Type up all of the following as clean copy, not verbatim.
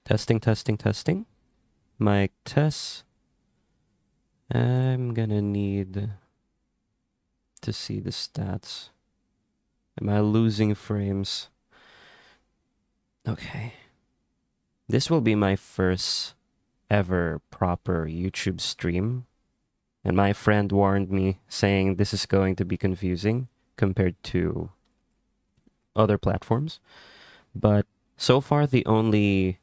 Testing, testing, testing. Mic test. I'm gonna need to see the stats. Am I losing frames? Okay. This will be my first ever proper YouTube stream. And my friend warned me saying this is going to be confusing compared to other platforms. But so far, the only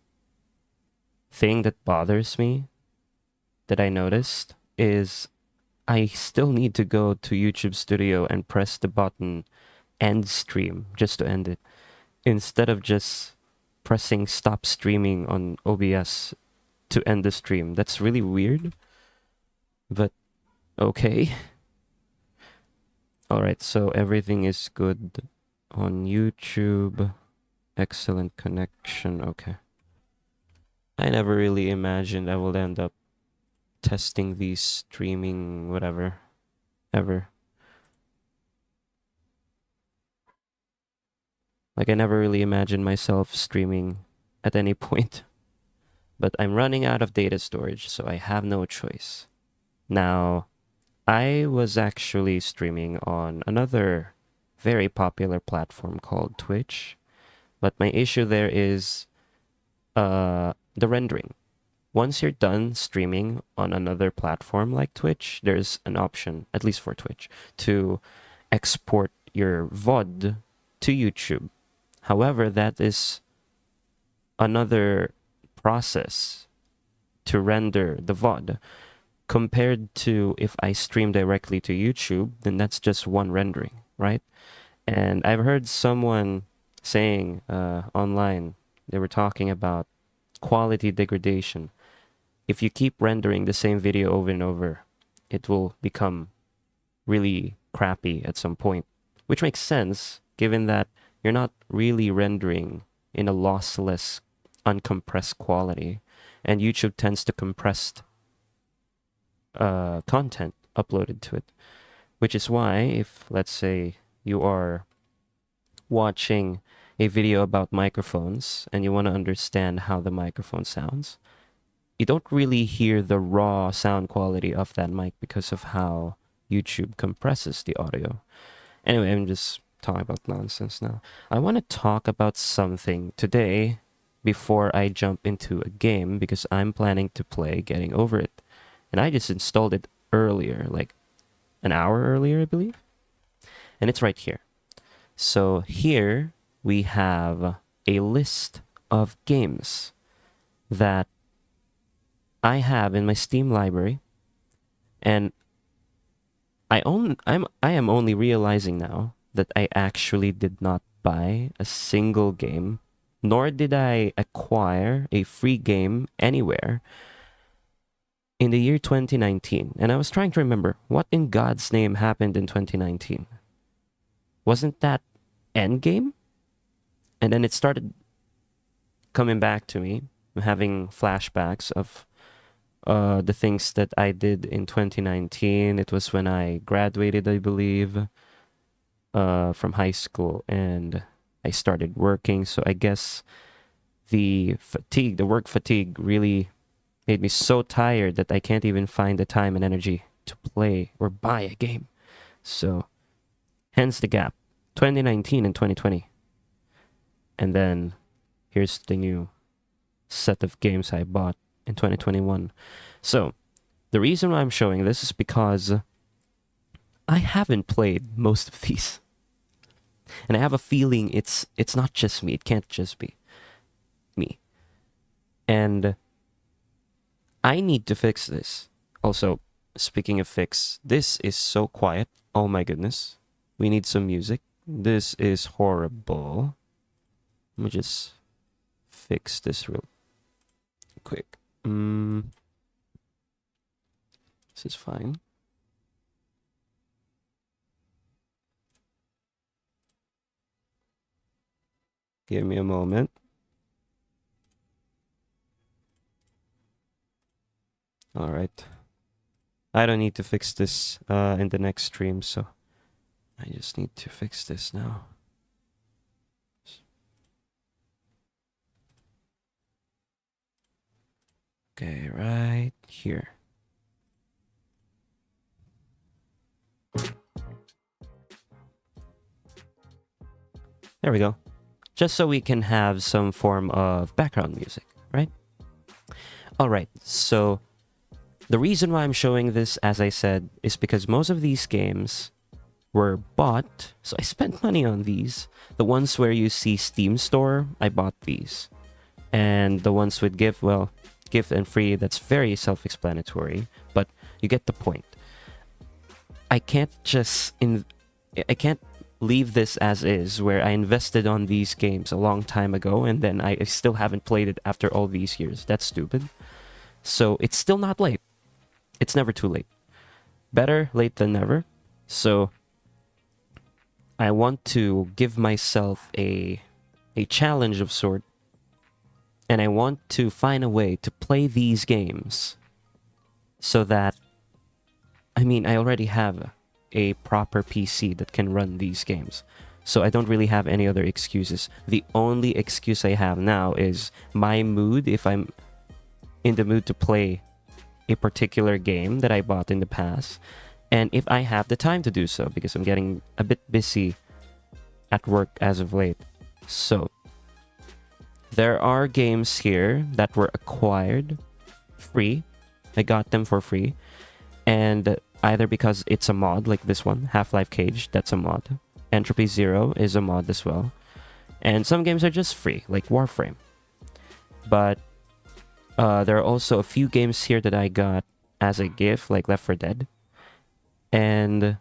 thing that bothers me that I noticed is I still need to go to YouTube Studio and press the button end stream just to end it, instead of just pressing stop streaming on OBS to end the stream. That's really weird, but okay. Alright, so everything is good on YouTube. Excellent connection, okay. I never really imagined I will end up testing these streaming whatever ever. Like, I never really imagined myself streaming at any point. But I'm running out of data storage, so I have no choice. Now, I was actually streaming on another very popular platform called Twitch, but my issue there is the rendering. Once you're done streaming on another platform like Twitch, there's an option, at least for Twitch, to export your VOD to YouTube. However, that is another process to render the VOD. Compared to if I stream directly to YouTube, then that's just one rendering, right? And I've heard someone saying online, they were talking about quality degradation. If you keep rendering the same video over and over, it will become really crappy at some point, which makes sense given that you're not really rendering in a lossless, uncompressed quality, and YouTube tends to compress content uploaded to it, which is why if, let's say, you are watching a video about microphones and you want to understand how the microphone sounds, you don't really hear the raw sound quality of that mic because of how YouTube compresses the audio. Anyway, I'm just talking about nonsense now. I want to talk about something today before I jump into a game, because I'm planning to play Getting Over It. And I just installed it earlier, like an hour earlier, I believe. And it's right here. So here we have a list of games that I have in my Steam library. And I am only realizing now that I actually did not buy a single game, nor did I acquire a free game anywhere in the year 2019. And I was trying to remember, what in God's name happened in 2019? Wasn't that Endgame? And then it started coming back to me. I'm having flashbacks of the things that I did in 2019. It was when I graduated, I believe, from high school, and I started working. So I guess the work fatigue really made me so tired that I can't even find the time and energy to play or buy a game. So hence the gap, 2019 and 2020. And then here's the new set of games I bought in 2021. So the reason why I'm showing this is because I haven't played most of these. And I have a feeling it's not just me. It can't just be me. And I need to fix this. Also, speaking of fix, this is so quiet. Oh my goodness. We need some music. This is horrible. Let me just fix this real quick. This is fine. Give me a moment. All right. I don't need to fix this in the next stream, so I just need to fix this now. Okay, right here. There we go. Just so we can have some form of background music, right? All right, so the reason why I'm showing this, as I said, is because most of these games were bought. So I spent money on these. The ones where you see Steam Store, I bought these. And the ones with gift, well, gift and free, that's very self-explanatory, but you get the point. I can't I can't leave this as is, where I invested on these games a long time ago and then I still haven't played it after all these years. That's stupid. So it's still not late. It's never too late. Better late than never. So I want to give myself a challenge of sort, and I want to find a way to play these games so that, I mean, I already have a proper PC that can run these games. So I don't really have any other excuses. The only excuse I have now is my mood, if I'm in the mood to play a particular game that I bought in the past, and if I have the time to do so, because I'm getting a bit busy at work as of late. So there are games here that were acquired free. I got them for free. And either because it's a mod, like this one, Half-Life Cage, that's a mod. Entropy Zero is a mod as well. And some games are just free, like Warframe. But there are also a few games here that I got as a gift, like Left 4 Dead. And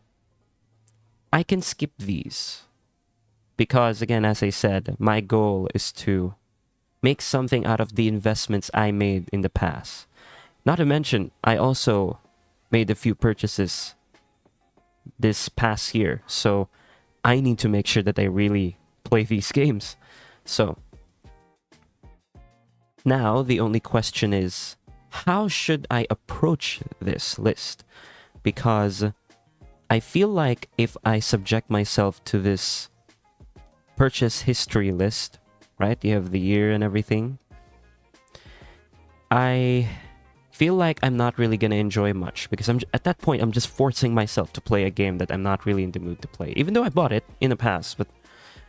I can skip these. Because, again, as I said, my goal is to make something out of the investments I made in the past. Not to mention, I also made a few purchases this past year. So I need to make sure that I really play these games. So now the only question is, how should I approach this list? Because I feel like if I subject myself to this purchase history list, right? You have the year and everything. I feel like I'm not really going to enjoy much because at that point, I'm just forcing myself to play a game that I'm not really in the mood to play, even though I bought it in the past. But,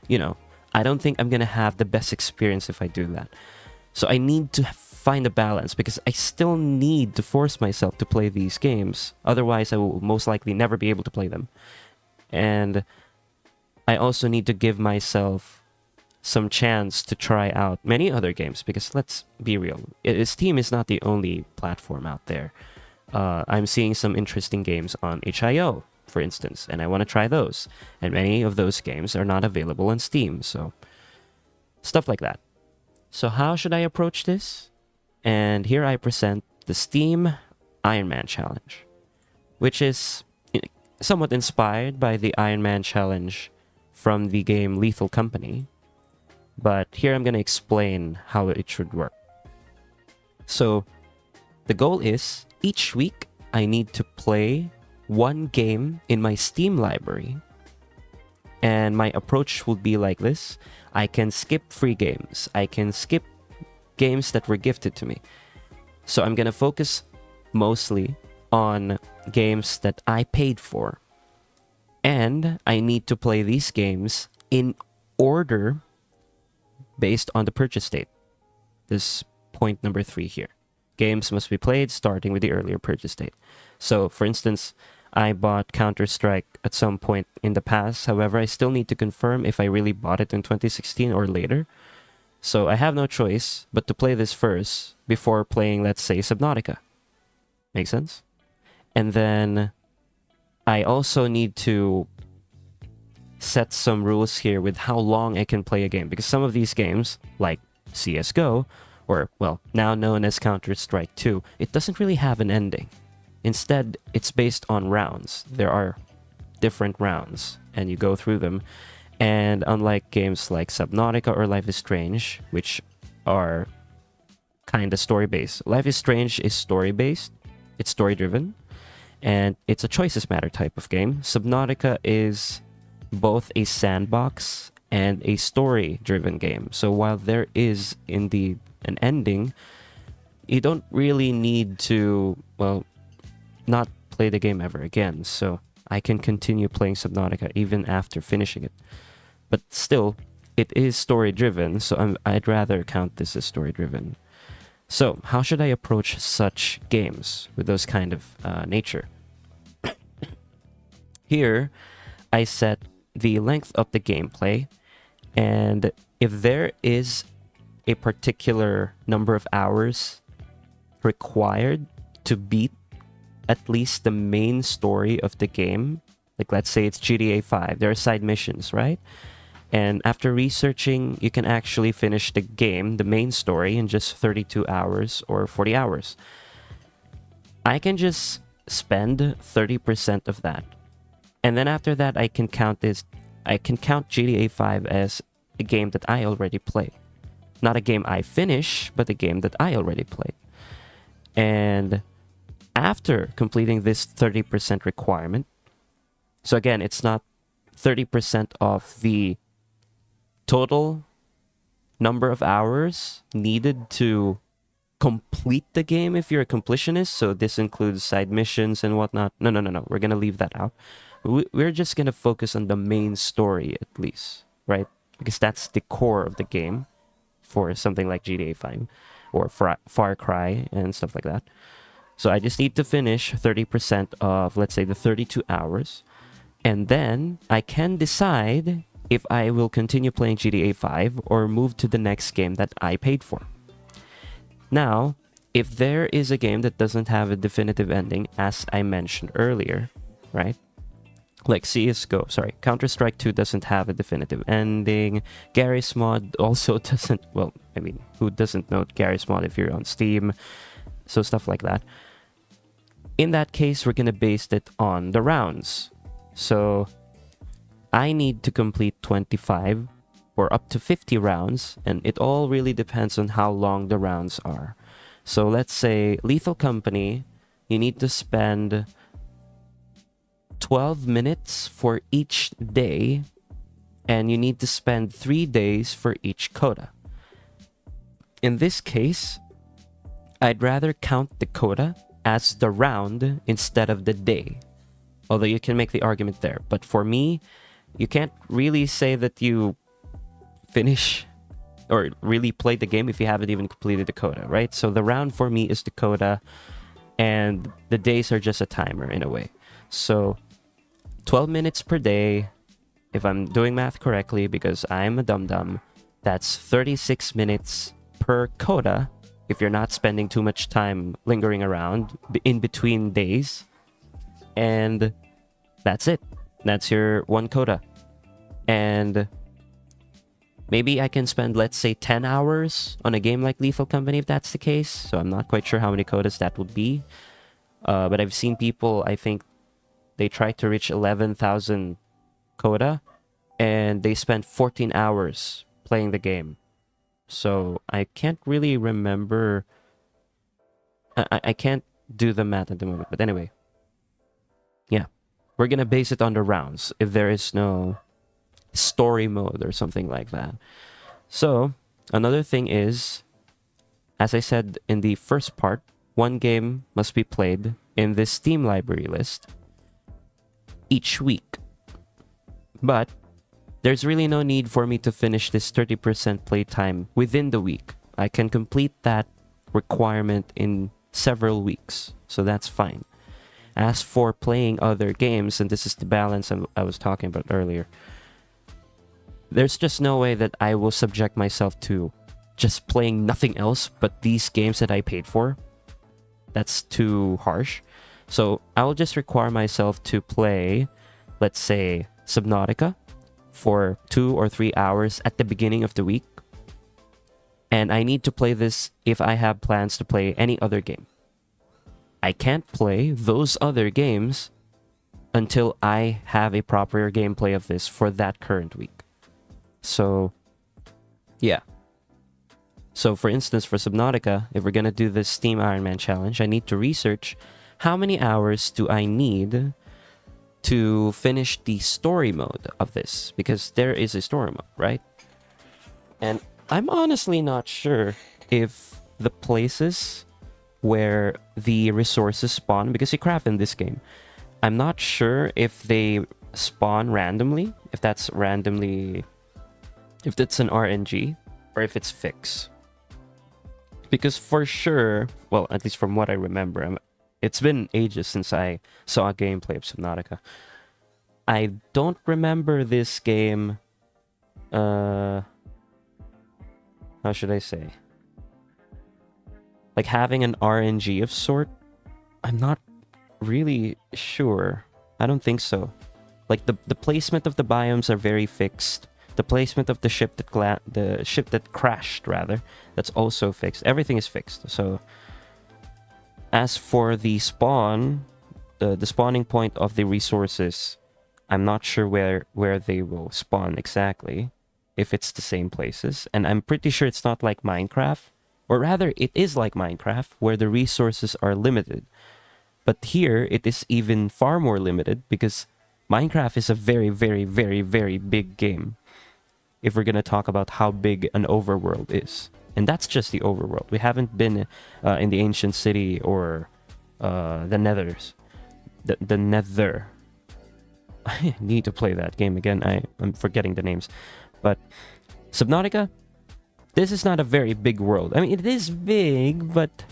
you know, I don't think I'm going to have the best experience if I do that. So I need to find a balance because I still need to force myself to play these games. Otherwise, I will most likely never be able to play them. And I also need to give myself some chance to try out many other games because let's be real, Steam is not the only platform out there. I'm seeing some interesting games on itch.io, for instance, and I want to try those. And many of those games are not available on Steam, so stuff like that. So how should I approach this? And here I present the Steam Ironman Challenge, which is somewhat inspired by the Ironman Challenge from the game Lethal Company. But here I'm going to explain how it should work. So the goal is each week I need to play one game in my Steam library. And my approach would be like this. I can skip free games. I can skip games that were gifted to me. So I'm going to focus mostly on games that I paid for. And I need to play these games in order based on the purchase date. This point number 3 here. Games must be played starting with the earlier purchase date. So, for instance, I bought Counter-Strike at some point in the past. However, I still need to confirm if I really bought it in 2016 or later. So I have no choice but to play this first before playing, let's say, Subnautica. Make sense? And then I also need to set some rules here with how long I can play a game. Because some of these games, like CSGO, or, well, now known as Counter-Strike 2, it doesn't really have an ending. Instead, it's based on rounds. There are different rounds, and you go through them. And unlike games like Subnautica or Life is Strange, which are kind of story-based, Life is Strange is story-based, it's story-driven, and it's a choices matter type of game. Subnautica is both a sandbox and a story-driven game. So while there is indeed an ending, you don't really need to, well, not play the game ever again. So I can continue playing Subnautica even after finishing it. But still, it is story driven, so I'd rather count this as story driven. So how should I approach such games with those kind of nature? Here, I set the length of the gameplay, and if there is a particular number of hours required to beat at least the main story of the game, like let's say it's GTA 5, there are side missions, right? And after researching, you can actually finish the game, the main story, in just 32 hours or 40 hours. I can just spend 30% of that. And then after that, I can count GTA 5 as a game that I already played. Not a game I finish, but a game that I already played. And after completing this 30% requirement, so again, it's not 30% of the total number of hours needed to complete the game if you're a completionist. So this includes side missions and whatnot. No. We're going to leave that out. We're just going to focus on the main story at least, right? Because that's the core of the game for something like GTA 5 or Far Cry and stuff like that. So I just need to finish 30% of, let's say, the 32 hours. And then I can decide if I will continue playing GTA 5 or move to the next game that I paid for. Now, if there is a game that doesn't have a definitive ending, as I mentioned earlier, right? Like Counter-Strike 2 doesn't have a definitive ending. Garry's Mod also doesn't, well, I mean, who doesn't know Garry's Mod if you're on Steam? So stuff like that. In that case, we're going to base it on the rounds. So I need to complete 25 or up to 50 rounds, and it all really depends on how long the rounds are. So let's say Lethal Company, you need to spend 12 minutes for each day, and you need to spend 3 days for each quota. In this case, I'd rather count the quota as the round instead of the day. Although you can make the argument there. But for me, you can't really say that you finish or really play the game if you haven't even completed the quota, right? So the round for me is the quota, and the days are just a timer in a way. So 12 minutes per day, if I'm doing math correctly, because I'm a dum-dum, that's 36 minutes per quota if you're not spending too much time lingering around in between days. And that's it. That's your one quota. And maybe I can spend, let's say, 10 hours on a game like Lethal Company if that's the case. So I'm not quite sure how many quotas that would be. But I've seen people, I think, they try to reach 11,000 quota, and they spent 14 hours playing the game. So I can't really remember. I can't do the math at the moment. But anyway, yeah, we're going to base it on the rounds if there is no story mode or something like that. So another thing is, as I said in the first part, one game must be played in this Steam library list each week. But there's really no need for me to finish this 30% playtime within the week. I can complete that requirement in several weeks, so that's fine. As for playing other games, and this is the balance I was talking about earlier, there's just no way that I will subject myself to just playing nothing else but these games that I paid for. That's too harsh. So I'll just require myself to play, let's say, Subnautica for 2 or 3 hours at the beginning of the week. And I need to play this if I have plans to play any other game. I can't play those other games until I have a proper gameplay of this for that current week. So, yeah. So, for instance, for Subnautica, if we're going to do this Steam Ironman challenge, I need to research how many hours do I need to finish the story mode of this, because there is a story mode, right? And I'm honestly not sure if the places where the resources spawn, because you craft in this game. I'm not sure if they spawn randomly, if that's randomly, if it's an RNG, or if it's fixed. Because for sure, well, at least from what I remember, it's been ages since I saw a gameplay of Subnautica. I don't remember this game, how should I say? Like having an RNG of sort. I'm not really sure. I don't think so. Like the placement of the biomes are very fixed. The placement of the ship that crashed, rather, that's also fixed. Everything is fixed. So as for the spawn, the spawning point of the resources, I'm not sure where they will spawn exactly, if it's the same places. And I'm pretty sure it's not like Minecraft, or rather it is like Minecraft, where the resources are limited. But here it is even far more limited, because Minecraft is a very, very, very, very big game, if we're going to talk about how big an overworld is. And that's just the overworld. We haven't been in the ancient city or the nethers. The nether. I need to play that game again. I'm forgetting the names. But Subnautica, this is not a very big world. I mean, it is big, but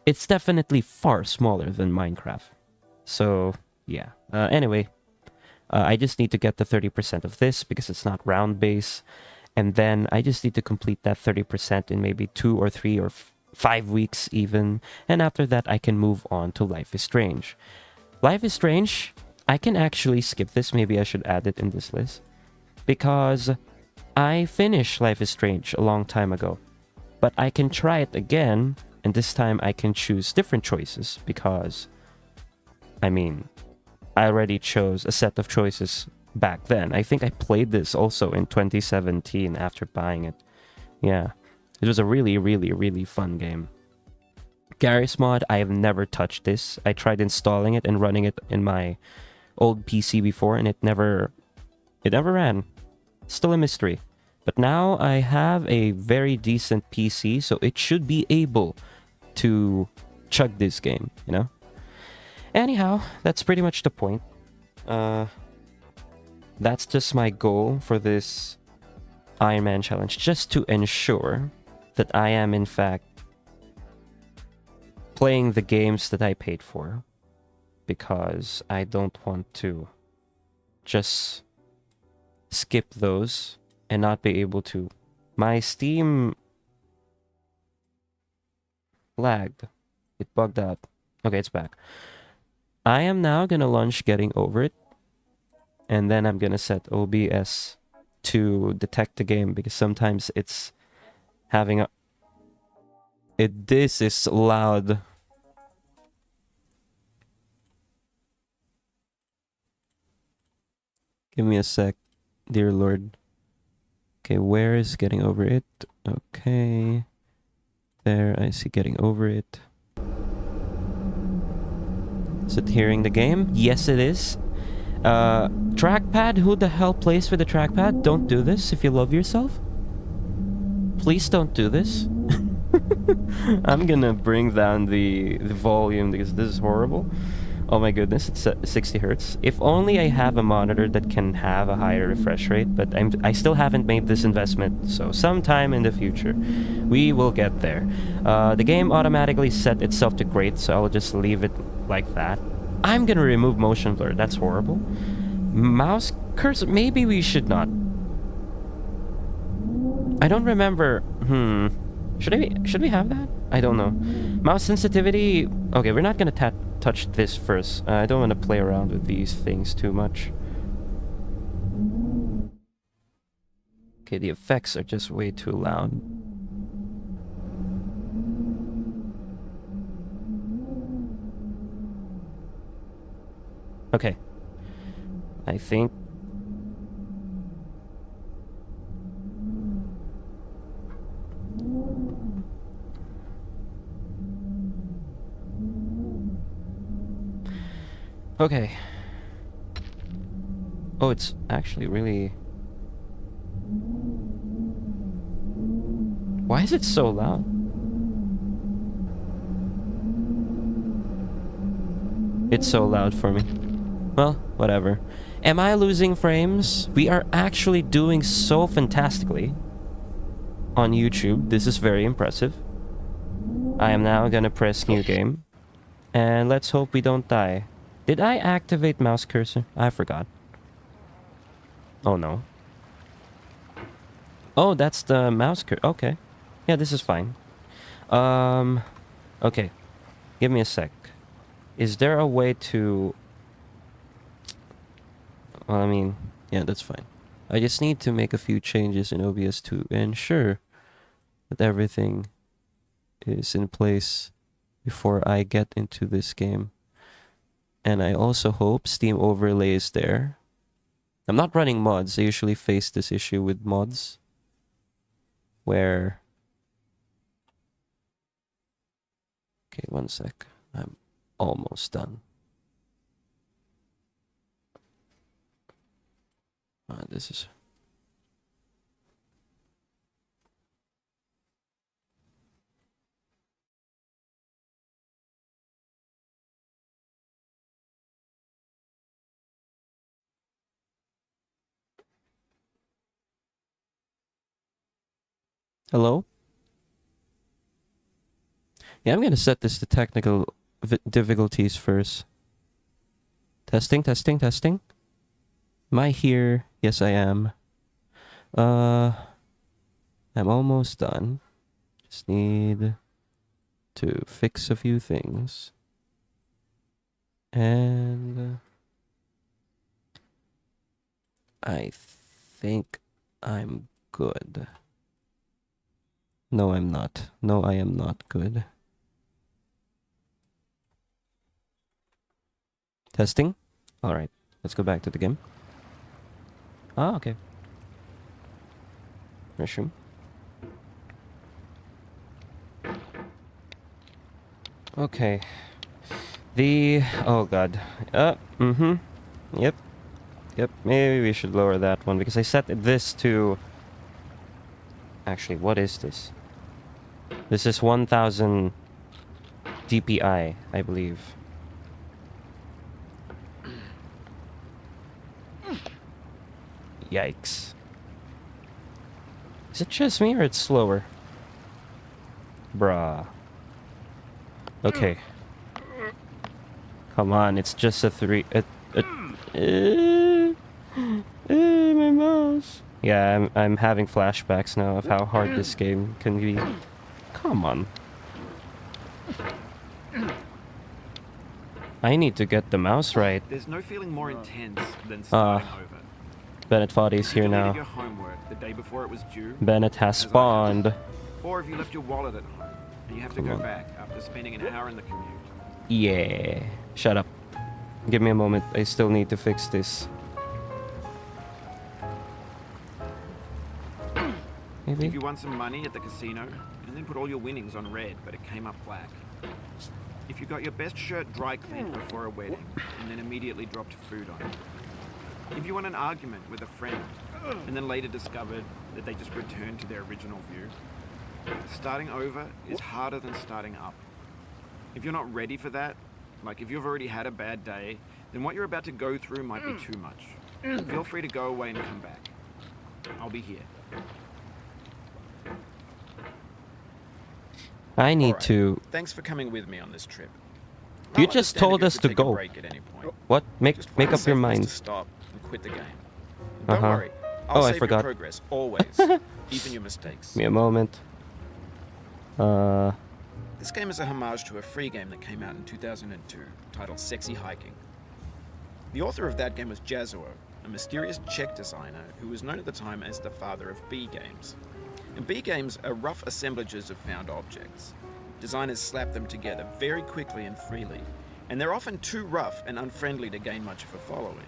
it's definitely far smaller than Minecraft. So, yeah. Anyway, I just need to get the 30% of this because it's not round base. And then I just need to complete that 30% in maybe 2 or 3 or 5 weeks even. And after that, I can move on to Life is Strange. Life is Strange, I can actually skip this. Maybe I should add it in this list. Because I finished Life is Strange a long time ago. But I can try it again. And this time I can choose different choices. Because, I mean, I already chose a set of choices back then. I think I played this also in 2017 after buying it. Yeah, it was a really, really, really fun game. Garry's Mod, I have never touched this. I tried installing it and running it in my old PC before, and it never ran. Still a mystery. But now I have a very decent PC, so it should be able to chug this game, you know? Anyhow, that's pretty much the point. That's just my goal for this Ironman challenge, just to ensure that I am in fact playing the games that I paid for, because I don't want to just skip those and not be able to. My Steam lagged. It bugged out. Okay, it's back. I am now gonna launch Getting Over It, and then I'm gonna set OBS to detect the game, because sometimes it's having a... This is loud. Give me a sec, dear Lord. Okay, where is Getting Over It? Okay. There, I see Getting Over It. Is it hearing the game? Yes, it is. Trackpad? Who the hell plays with the trackpad? Don't do this if you love yourself. Please don't do this. I'm gonna bring down the volume because this is horrible. Oh my goodness, it's at 60 hertz. If only I have a monitor that can have a higher refresh rate, but I still haven't made this investment, so sometime in the future, we will get there. The game automatically set itself to great, so I'll just leave it like that. I'm gonna remove motion blur, that's horrible. Mouse cursor, maybe we should not. I don't remember, should we have that? I don't know. Mouse sensitivity, okay, we're not gonna touch this first. I don't want to play around with these things too much. Okay, the effects are just way too loud. Okay. I think... Okay. Oh, it's actually really... Why is it so loud? It's so loud for me. Well, whatever. Am I losing frames? We are actually doing so fantastically on YouTube. This is very impressive. I am now gonna press new game. And let's hope we don't die. Did I activate mouse cursor? I forgot. Oh no. Oh, that's the mouse cursor. Okay. Yeah, this is fine. Okay. Give me a sec. Is there a way to... Well, I mean, yeah, that's fine. I just need to make a few changes in OBS to ensure that everything is in place before I get into this game. And I also hope Steam Overlay is there. I'm not running mods. I usually face this issue with mods where... Okay, one sec. I'm almost done. This is... Hello? Yeah, I'm gonna set this to technical difficulties first. Testing, testing, testing. Am I here? Yes, I am. I'm almost done. Just need to fix a few things. And I think I'm good. No, I'm not. No, I am not good. Testing? Alright, let's go back to the game. Ah, okay. Resume. Okay. Oh god. Yep. Yep, maybe we should lower that one because I set this to... Actually, what is this? This is 1000 DPI, I believe. Yikes. Is it just me or it's slower? Bruh. Okay. Come on, it's just a 3... my mouse. Yeah, I'm having flashbacks now of how hard this game can be. Come on. I need to get the mouse right. There's no feeling more intense than starting over. Bennett Foddy's here now. Your homework the day before it was due. Bennett has spawned. Or if you left your wallet at home and you have to go back after spending an hour in the commute. Yeah. Shut up. Give me a moment. I still need to fix this. Maybe? If you won some money at the casino and then put all your winnings on red, but it came up black. If you got your best shirt dry cleaned before a wedding and then immediately dropped food on it. If you won an argument with a friend and then later discovered that they just returned to their original view. Starting over is harder than starting up. If you're not ready for that, like if you've already had a bad day, then what you're about to go through might be too much. Feel free to go away and come back. I'll be here. I need to... Thanks for coming with me on this trip. You just told us to go. What? Make up your mind. To stop and quit the game. Don't worry. I'll save I forgot. Your progress always, even your mistakes. Give me a moment. This game is a homage to a free game that came out in 2002, titled Sexy Hiking. The author of that game was Jazuo, a mysterious Czech designer who was known at the time as the father of B games. And B games are rough assemblages of found objects. Designers slap them together very quickly and freely, and they're often too rough and unfriendly to gain much of a following.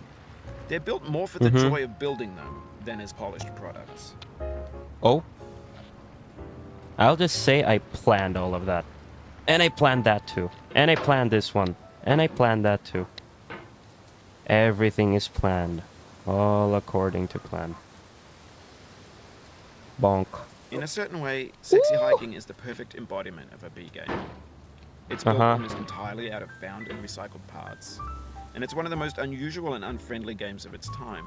They're built more for the joy of building them than as polished products. Oh? I'll just say I planned all of that. And I planned that too. And I planned this one. And I planned that too. Everything is planned. All according to plan. Bonk. In a certain way, Sexy Hiking is the perfect embodiment of a B game. It's built Uh-huh. almost entirely out of found and recycled parts, and it's one of the most unusual and unfriendly games of its time.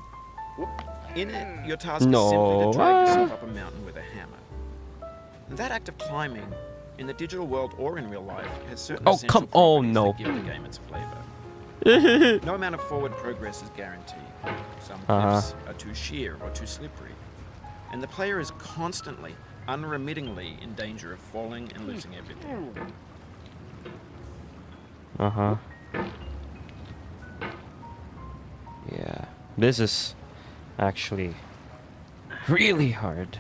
In it, your task is simply to No. drag yourself up a mountain with a hammer. And that act of climbing, in the digital world or in real life, has certain Oh, essential come on, properties no. that give the game its flavor. No amount of forward progress is guaranteed. Some cliffs are too sheer or too slippery, and the player is constantly, unremittingly in danger of falling and losing everything. Uh-huh. Yeah. This is actually really hard.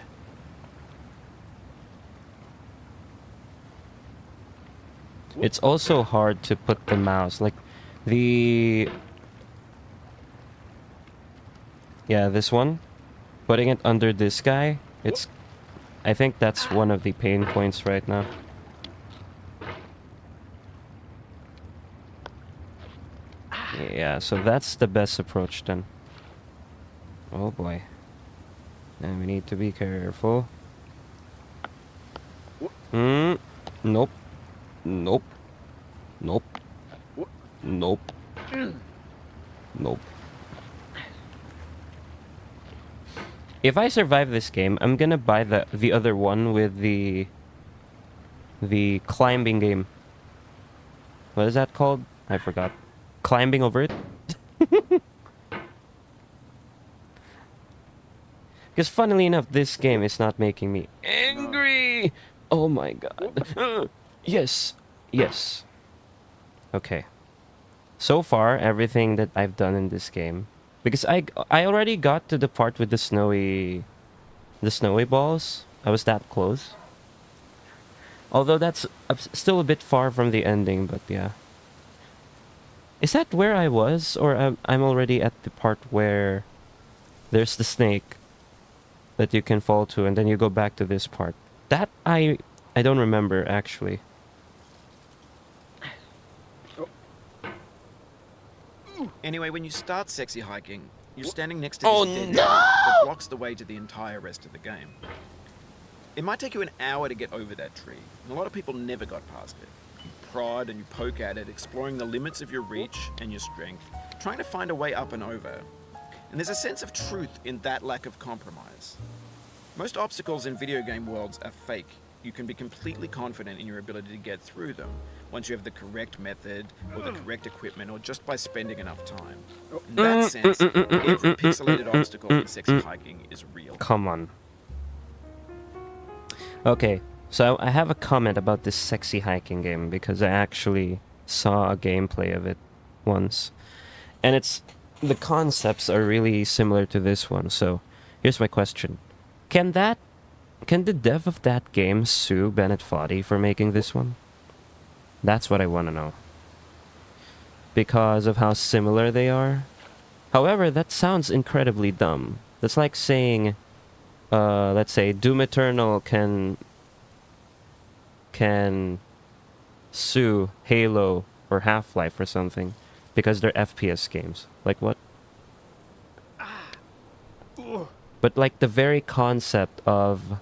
It's also hard to put the mouse, like, the... Yeah, this one. Putting it under this guy, it's... I think that's one of the pain points right now. Yeah, so that's the best approach then. Oh boy. And we need to be careful. Nope. Nope. Nope. Nope. Nope. If I survive this game, I'm gonna buy the other one with the climbing game. What is that called? I forgot. Climbing over it? Because funnily enough, this game is not making me angry. Oh my god. Yes. Yes. Okay. So far, everything that I've done in this game, because I already got to the part with the snowy balls. I was that close. Although that's still a bit far from the ending, but yeah. Is that where I was, or I'm already at the part where there's the snake that you can fall to, and then you go back to this part? That I don't remember actually. Anyway, when you start sexy hiking, you're standing next to Oh, this dead no! tree that blocks the way to the entire rest of the game. It might take you an hour to get over that tree, and a lot of people never got past it. You prod and you poke at it, exploring the limits of your reach and your strength, trying to find a way up and over. And there's a sense of truth in that lack of compromise. Most obstacles in video game worlds are fake. You can be completely confident in your ability to get through them once you have the correct method or the correct equipment or just by spending enough time. In that sense, every pixelated obstacle in sexy hiking is real. Come on. Okay, so I have a comment about this sexy hiking game because I actually saw a gameplay of it once. And the concepts are really similar to this one. So, here's my question. Can the dev of that game sue Bennett Foddy for making this one? That's what I want to know. Because of how similar they are. However, that sounds incredibly dumb. That's like saying, let's say Doom Eternal can sue Halo or Half-Life or something because they're FPS games. Like what? But like the very concept of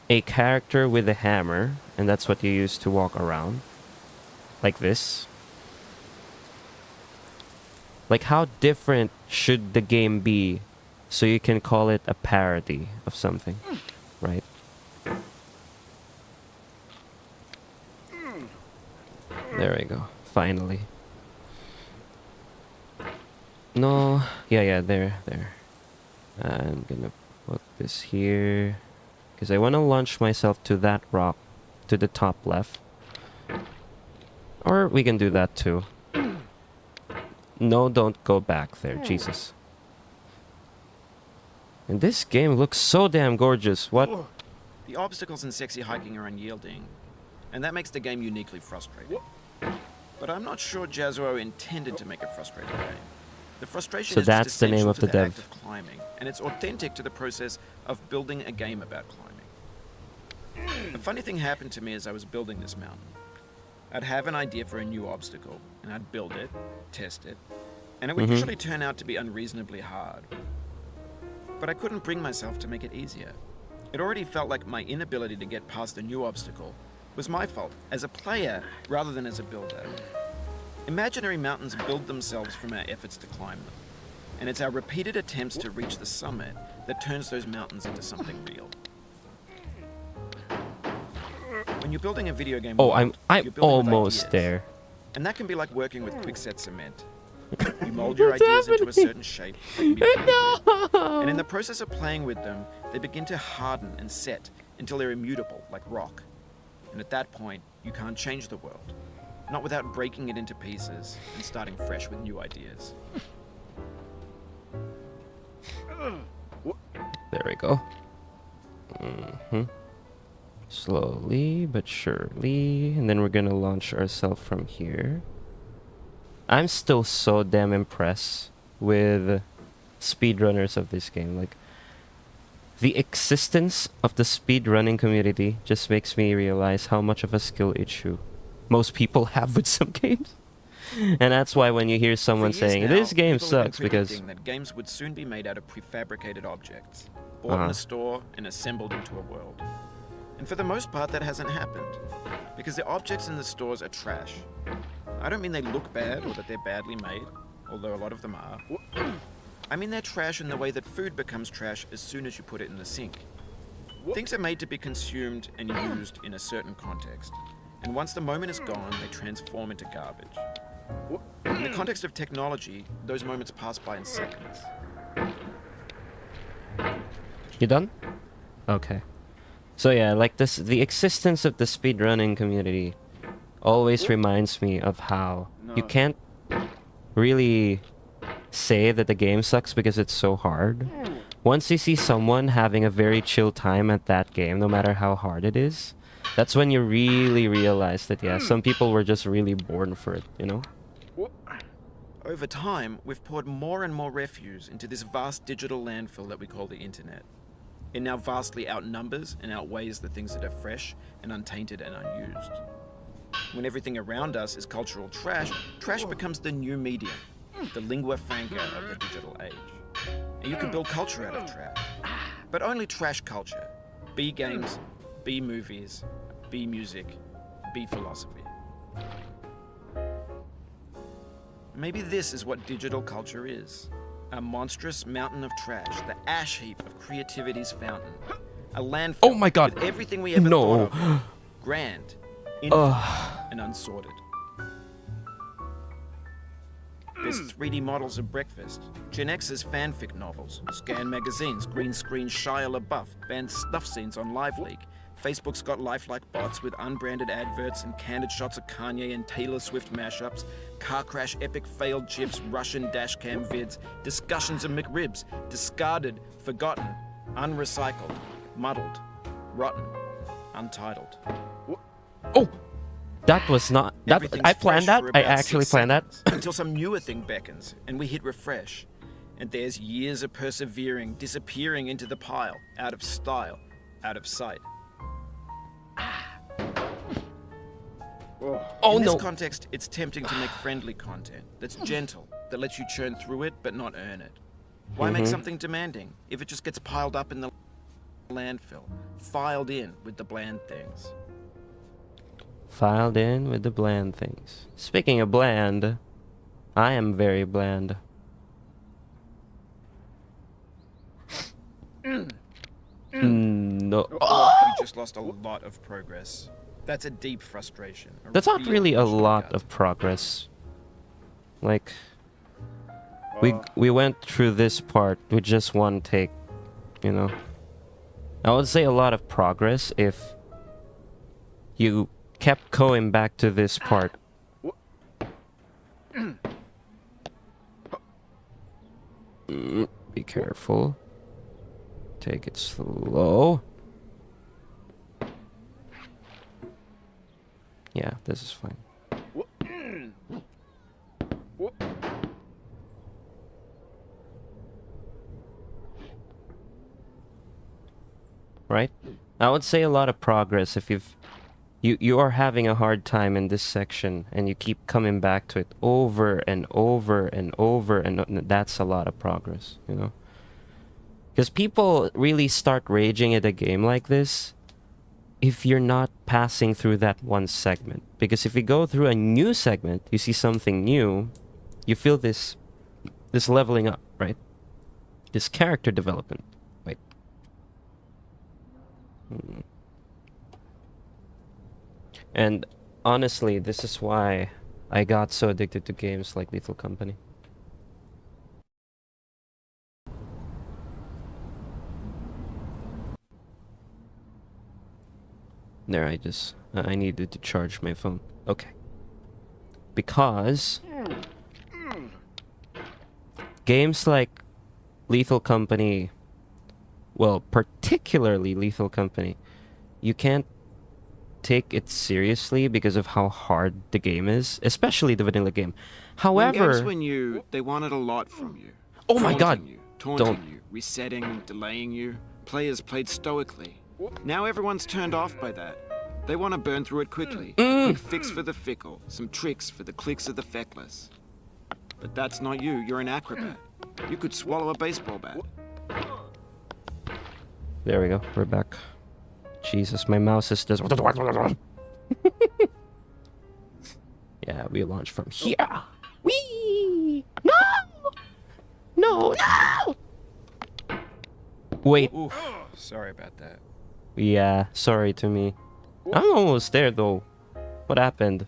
a character with a hammer, and that's what you use to walk around, like this. Like how different should the game be so you can call it a parody of something, right? There we go. Finally. No. Yeah, there. I'm gonna put this here. Because I want to launch myself to that rock. To the top left. Or we can do that too. No, don't go back there. Jesus. And this game looks so damn gorgeous. What? The obstacles in sexy hiking are unyielding, and that makes the game uniquely frustrating. But I'm not sure Jazuo intended to make a frustrating game. The frustration So is that's just the name essential of to the the dev. act of climbing, and it's authentic to the process of building a game about climbing. A funny thing happened to me as I was building this mountain. I'd have an idea for a new obstacle, and I'd build it, test it, and it would usually turn out to be unreasonably hard. But I couldn't bring myself to make it easier. It already felt like my inability to get past a new obstacle was my fault, as a player rather than as a builder. Imaginary mountains build themselves from our efforts to climb them. And it's our repeated attempts to reach the summit that turns those mountains into something real. When you're building a video game Oh, world, I'm you're building with almost ideas. there. And that can be like working with quickset cement. You mold your ideas into a certain shape. They can be No! and in the process of playing with them, they begin to harden and set until they're immutable, like rock. And at that point, you can't change the world. Not without breaking it into pieces and starting fresh with new ideas. There we go. Slowly but surely. And then we're gonna launch ourselves from here. I'm still so damn impressed with speedrunners of this game. Like, the existence of the speedrunning community just makes me realize how much of a skill issue most people have with some games. And that's why when you hear someone For years saying, now, this game people have been sucks because... predicting that games would soon be made out of prefabricated objects, bought in a store and assembled into a world. And for the most part, that hasn't happened, because the objects in the stores are trash. I don't mean they look bad or that they're badly made, although a lot of them are. I mean they're trash in the way that food becomes trash as soon as you put it in the sink. Things are made to be consumed and used in a certain context, and once the moment is gone, they transform into garbage. In the context of technology, those moments pass by in seconds. You done? Okay. So yeah, like this, the existence of the speedrunning community always reminds me of how you can't really say that the game sucks because it's so hard. Once you see someone having a very chill time at that game, no matter how hard it is, that's when you really realize that, yeah, some people were just really born for it, you know? Over time, we've poured more and more refuse into this vast digital landfill that we call the internet. It now vastly outnumbers and outweighs the things that are fresh and untainted and unused. When everything around us is cultural trash, trash becomes the new medium, the lingua franca of the digital age. And you can build culture out of trash, but only trash culture. Be games, be movies, be music, be philosophy. Maybe this is what digital culture is. A monstrous mountain of trash, the ash heap of creativity's fountain. A landfill Oh my god! with everything we ever No. thought of. Grand, infinite, and unsorted. There's 3D models of breakfast, Gen X's fanfic novels, scan magazines, green screen Shia LaBeouf, banned snuff scenes on LiveLeak. Facebook's got lifelike bots with unbranded adverts and candid shots of Kanye and Taylor Swift mashups, car crash epic failed GIFs, Russian dashcam vids, discussions of McRibs, discarded, forgotten, unrecycled, muddled, rotten, untitled. Oh! That was not... That, Everything's I planned fresh that? for I about actually 6 planned that? seconds, until some newer thing beckons, and we hit refresh. And there's years of persevering, disappearing into the pile, out of style, out of sight. Oh In no! this context, it's tempting to make friendly content that's gentle, that lets you churn through it but not earn it. Why make something demanding if it just gets piled up in the landfill, filed in with the bland things? Filed in with the bland things. Speaking of bland, I am very bland. No. We just lost a lot of progress. That's a deep frustration. That's not real really a emotional lot gut. of progress. Like, we went through this part with just one take, you know. I would say a lot of progress if you kept going back to this part. Be careful. Take it slow. Yeah, this is fine. Right? I would say a lot of progress if you are having a hard time in this section and you keep coming back to it over and over and over, and that's a lot of progress, you know? Because people really start raging at a game like this if you're not passing through that one segment. Because if you go through a new segment, you see something new, you feel this leveling up, right? This character development. Wait. And honestly, this is why I got so addicted to games like Lethal Company. There, I needed to charge my phone. Okay. Because games like Lethal Company, well, particularly Lethal Company, you can't take it seriously because of how hard the game is, especially the vanilla game. When games However, were new, they wanted a lot from you. oh my god, Taunting don't. you, resetting and delaying you. Players played stoically. Now everyone's turned off by that. They want to burn through it quickly. Quick fix for the fickle, some tricks for the clicks of the feckless. But that's not you, you're an acrobat. You could swallow a baseball bat. There we go, we're back. Jesus, my mouse is just... Yeah, we launch from here. Whee! No! No, no! Wait. Oof, sorry about that. Yeah, sorry to me. I'm almost there though. What happened?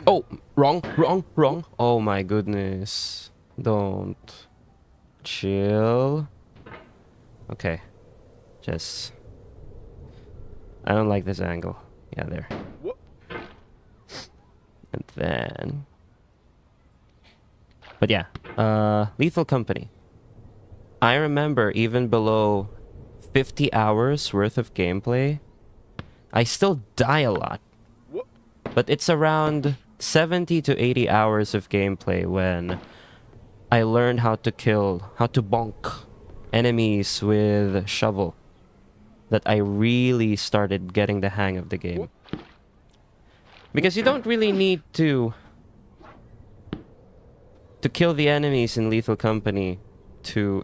Oh, wrong. Oh my goodness. Don't. Chill. Okay. Just... I don't like this angle. Yeah, there. And then... But yeah, Lethal Company. I remember even below 50 hours worth of gameplay, I still die a lot. But it's around 70 to 80 hours of gameplay when I learned how to bonk enemies with shovel, that I really started getting the hang of the game. Because you don't really need to kill the enemies in Lethal Company to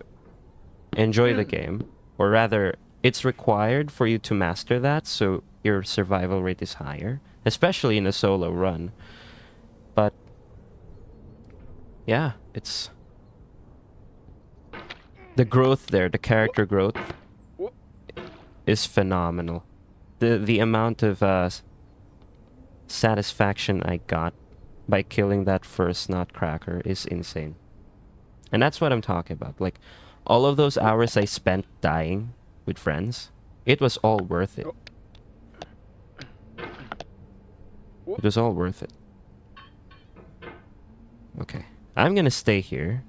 enjoy the game. Or rather, it's required for you to master that, so your survival rate is higher. Especially in a solo run. But yeah, it's... The growth there, the character growth, is phenomenal. The amount of satisfaction I got by killing that first nutcracker is insane. And that's what I'm talking about. Like, all of those hours I spent dying with friends, it was all worth it. It was all worth it. Okay. I'm gonna stay here.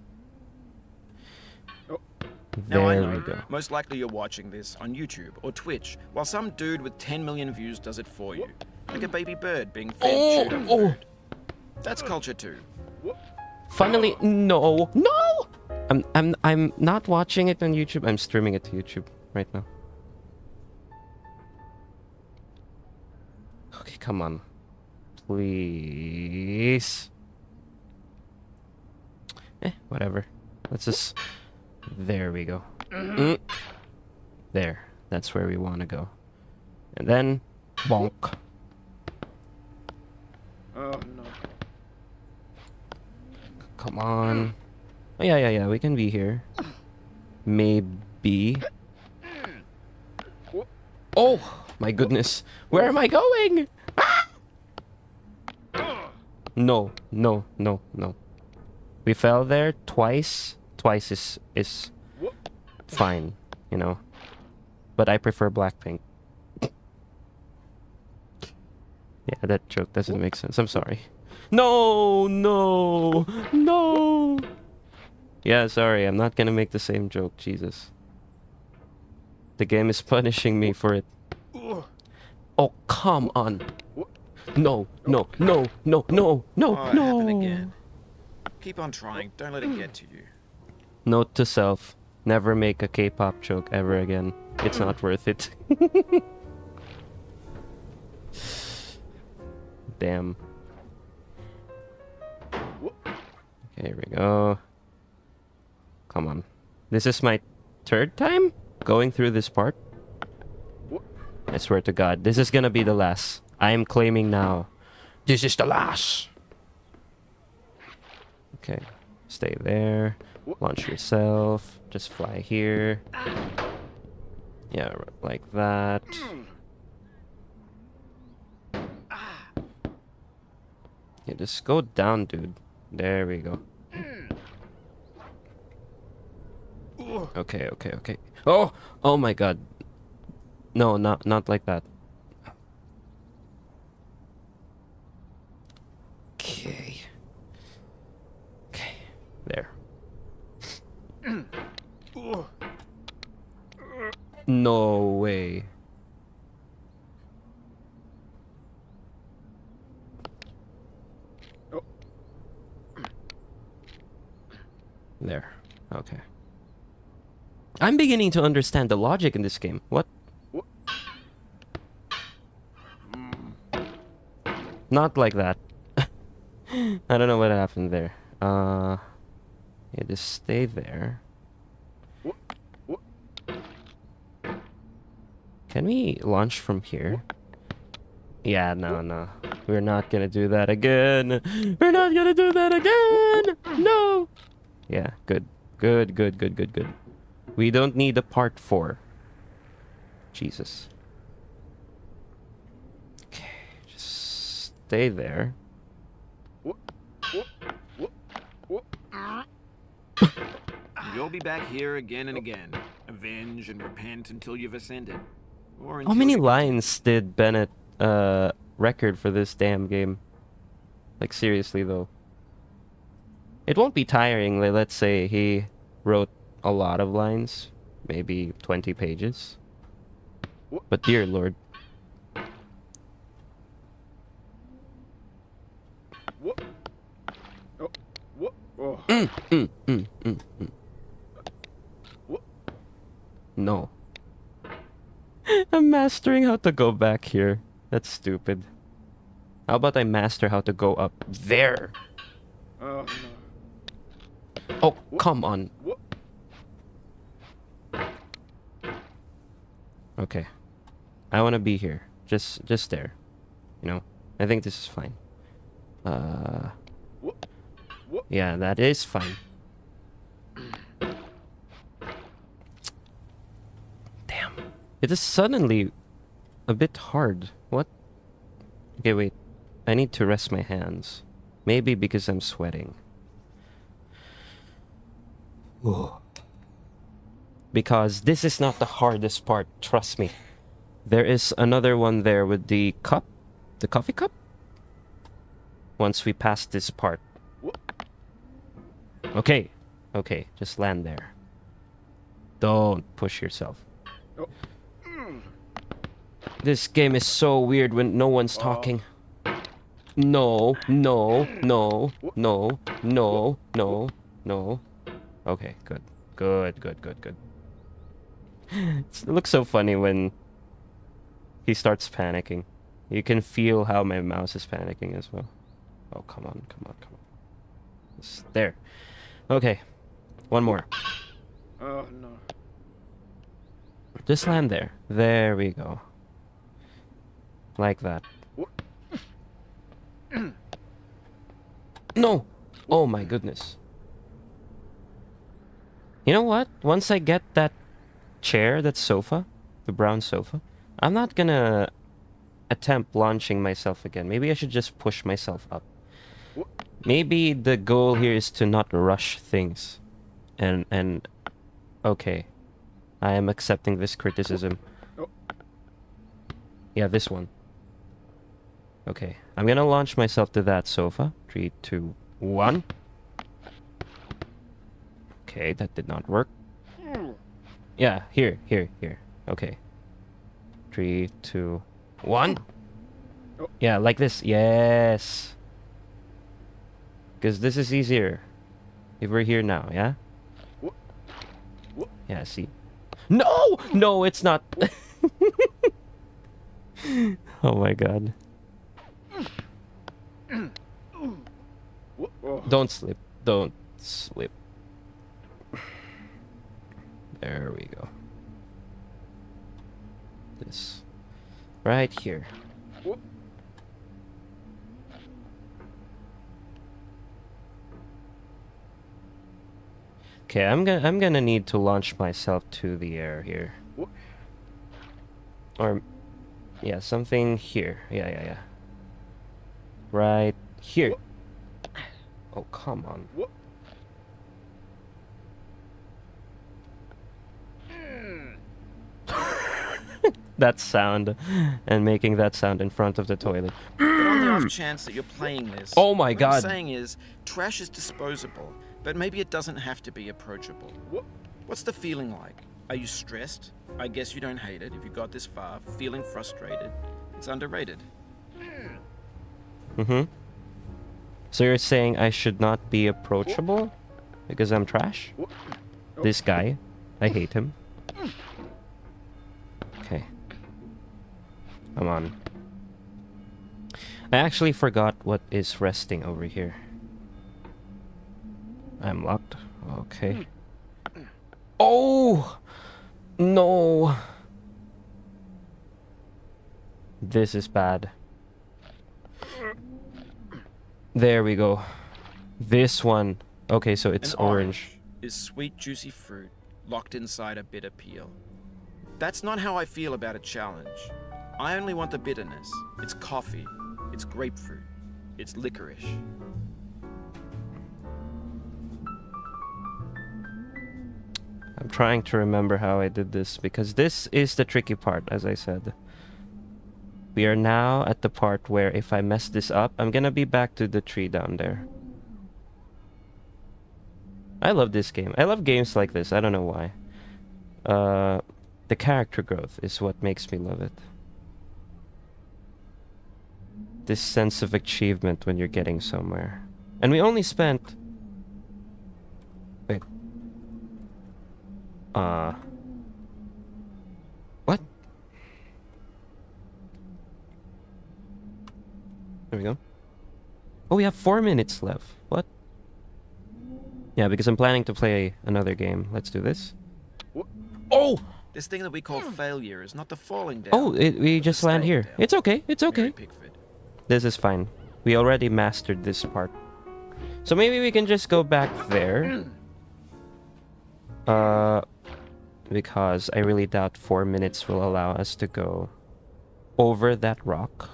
Now I There know, we go. most likely you're watching this on YouTube or Twitch, while some dude with 10 million views does it for you. Like a baby bird being fed chewed up food. That's culture too. Finally, no! I'm not watching it on YouTube. I'm streaming it to YouTube right now. Okay, come on. Please. Whatever. Let's just... There we go. There. That's where we want to go. And then... Bonk. Oh no. Come on. Oh, yeah. We can be here. Maybe. Oh! My goodness. Where am I going? Ah! No. We fell there twice. Twice is fine, you know. But I prefer Blackpink. Yeah, that joke doesn't make sense. I'm sorry. No! Yeah, sorry. I'm not gonna make the same joke. Jesus. The game is punishing me for it. Oh, come on. No. Oh, it happened again. Keep on trying. Don't let it get to you. Note to self. Never make a K-pop joke ever again. It's not worth it. Damn. Okay, here we go. come on. This is my third time going through this part. I swear to God, this is gonna be the last. I am claiming now. This is the last. Okay, stay there. Launch yourself. Just fly here. Yeah, like that. Yeah, just go down, dude. There we go. Okay, okay, okay. Oh, oh my God. No, not like that. Okay. Okay, there. No way. There. Okay. I'm beginning to understand the logic in this game. What? Not like that. I don't know what happened there. Yeah, just stay there. Can we launch from here? Yeah, no. We're not gonna do that again. We're not gonna do that again! No! Yeah, good. Good. We don't need a part 4. Jesus. Okay, just stay there. You'll be back here again and again. Avenge and repent until you've ascended. Or How until many you- lines did Bennett record for this damn game? Like, seriously though. It won't be tiring. Like, let's say he wrote a lot of lines, maybe 20 pages. But dear Lord. No. I'm mastering how to go back here. That's stupid. How about I master how to go up there? Oh, come on. Okay. I want to be here. Just there. You know? I think this is fine. Yeah, that is fine. Damn. It is suddenly a bit hard. What? Okay, wait. I need to rest my hands. Maybe because I'm sweating. Because this is not the hardest part, trust me. There is another one there with the cup. The coffee cup? Once we pass this part. Okay. Okay, just land there. Don't push yourself. This game is so weird when no one's talking. No. Okay, good. Good. It looks so funny when he starts panicking. You can feel how my mouse is panicking as well. Oh, come on. There. Okay. One more. Oh, no. Just land there. There we go. Like that. No! Oh my goodness. You know what? Once I get that chair, that sofa, the brown sofa, I'm not gonna attempt launching myself again. Maybe I should just push myself up. Maybe the goal here is to not rush things. And okay. I am accepting this criticism. Yeah, this one. Okay. I'm gonna launch myself to that sofa. 3, 2, 1. Okay, that did not work. Yeah, here. Okay. 3, 2, 1. Yeah, like this. Yes. Because this is easier. If we're here now, yeah? Yeah, see. No! No, it's not. Oh my god. Don't slip. Don't slip. There we go. This. Right here. Okay, I'm gonna need to launch myself to the air here. Or yeah, something here. Yeah. Right here. Oh, come on. That sound and making that sound in front of the toilet. But on the off chance that you're playing this, Oh my what God. I'm saying is, trash is disposable, but maybe it doesn't have to be approachable. What's the feeling like? Are you stressed? I guess you don't hate it if you got this far. Feeling frustrated? It's underrated. Mm-hmm. So you're saying I should not be approachable because I'm trash? This guy, I hate him. Okay. Come on. I actually forgot what is resting over here. I'm locked. Okay. Oh! No! This is bad. There we go. This one. Okay, so it's An orange. is sweet, juicy fruit locked inside a bitter peel. That's not how I feel about a challenge. I only want the bitterness. It's coffee. It's grapefruit. It's licorice. I'm trying to remember how I did this because this is the tricky part, as I said. We are now at the part where if I mess this up, I'm gonna be back to the tree down there. I love this game. I love games like this. I don't know why. The character growth is what makes me love it. This sense of achievement when you're getting somewhere. And we only spent... Wait. What? There we go. Oh, we have 4 minutes left. What? Yeah, because I'm planning to play another game. Let's do this. Oh! This thing that we call failure is not the falling down. Oh, we but just the land staying here. down. It's okay. It's okay. Mary Pickford. This is fine. We already mastered this part. So maybe we can just go back there. Because I really doubt 4 minutes will allow us to go over that rock.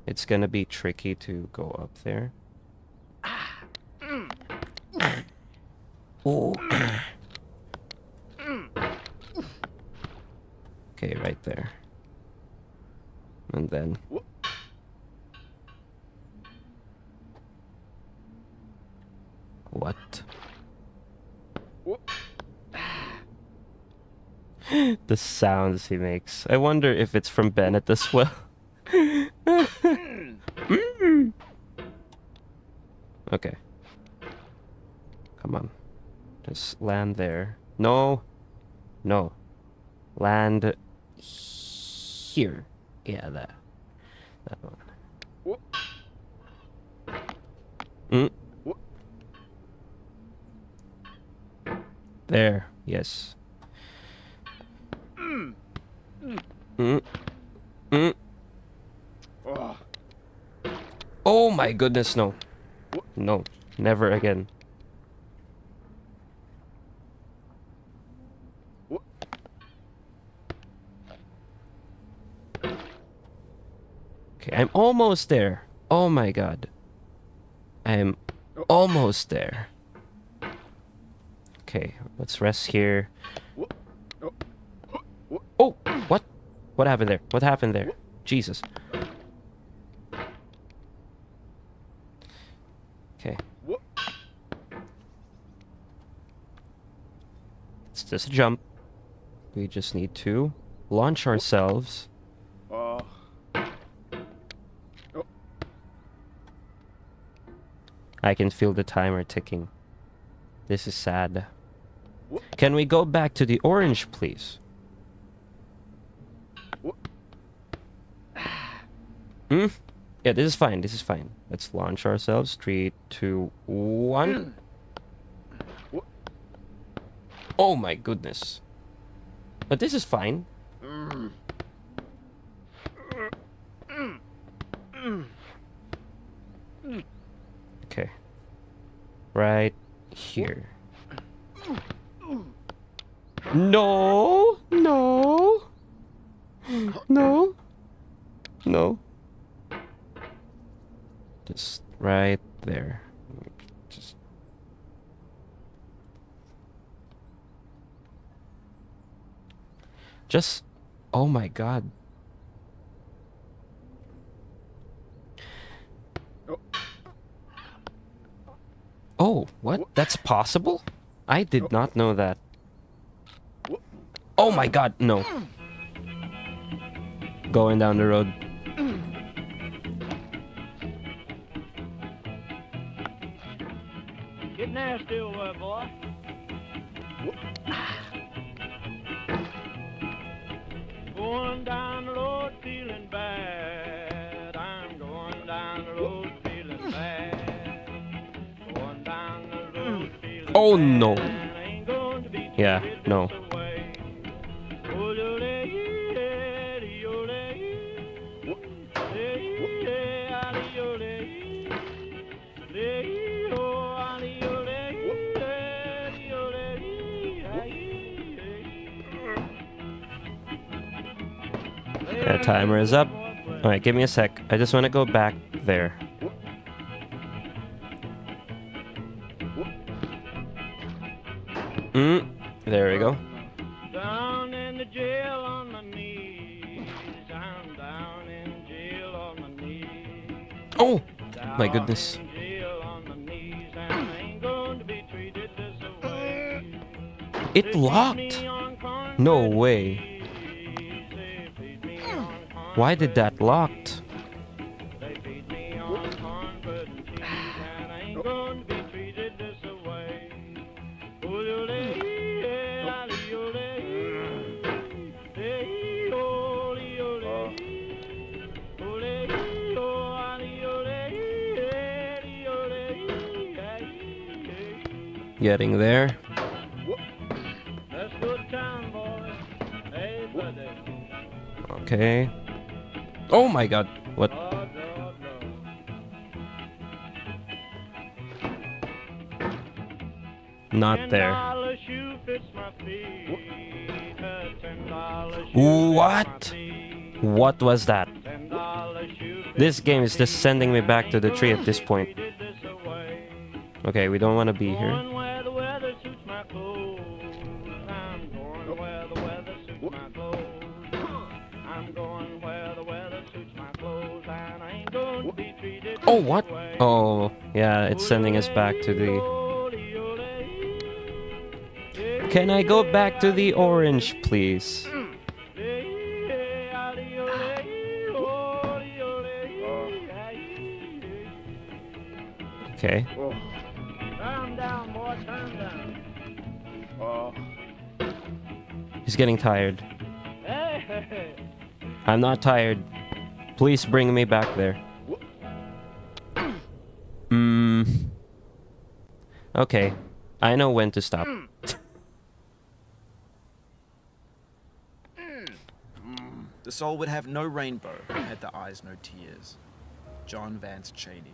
It's gonna be tricky to go up there. Oh. Okay, right there. And then... What? The sounds he makes. I wonder if it's from Bennett as well. Okay. Come on. Just land there. No. No. Land here. Yeah, that one. There. Yes. Oh my goodness, no. No. Never again. Okay, I'm almost there. Oh my god. I'm almost there. Okay, let's rest here. Oh, what? What happened there? What happened there? Jesus. Okay. It's just a jump. We just need to launch ourselves. I can feel the timer ticking. This is sad. Can we go back to the orange, please? Hmm? Yeah, this is fine. This is fine. Let's launch ourselves. 3, 2, 1. Oh my goodness. But this is fine. Okay. Right here. No! No! No! No. Just right there. Just... Just... Oh my god. Oh, what? That's possible? I did not know that. Oh my god, no. Going down the road. Get nasty over there, boy. Going down the road feeling bad. I'm going down the road feeling bad. Going down the road feeling Oh bad. no. Ain't going to be Yeah, treated no. this way. Oh, yo, lay, yo, lay, yo, lay, lay, yo, Yeah, timer is up. Alright, give me a sec. I just want to go back there. There we go. Down in the jail on my knees. I'm down in jail on my knees. Oh! My goodness. Down in jail on my knees, and I ain't going to be treated this way. It They feed locked! me on cornbread No and way. cheese. They feed me on Why did cornbread that and locked? cheese. They feed me on cornbread and cheese, and I ain't going to be treated this way. Oh, yo, lay, yo, lay, lay, oh, yo, lay, oh, lay, yo, lay. Getting there. Let's go to town, boys. Hey, buddy. Okay. Oh my god. What? Oh, no, no. Not there. $10 shoe fits my feet. $10 shoe What? fits my feet. What was that? $10 shoe fits This game is just my sending me feet. back to the tree at this point. Treated this away. Okay, we don't want to be here. Going where the weather suits my clothes. I'm going where the weather suits my clothes. I'm going where the weather suits my clothes, and I ain't going to be treated Oh, this what? way. Oh, yeah, it's sending us back to the... Can I go back to the orange, please? Okay. Turn down, boy, turn down. He's getting tired. Hey, I'm not tired. Please bring me back there. Okay. I know when to stop. The soul would have no rainbow, had the eyes no tears. John Vance Cheney.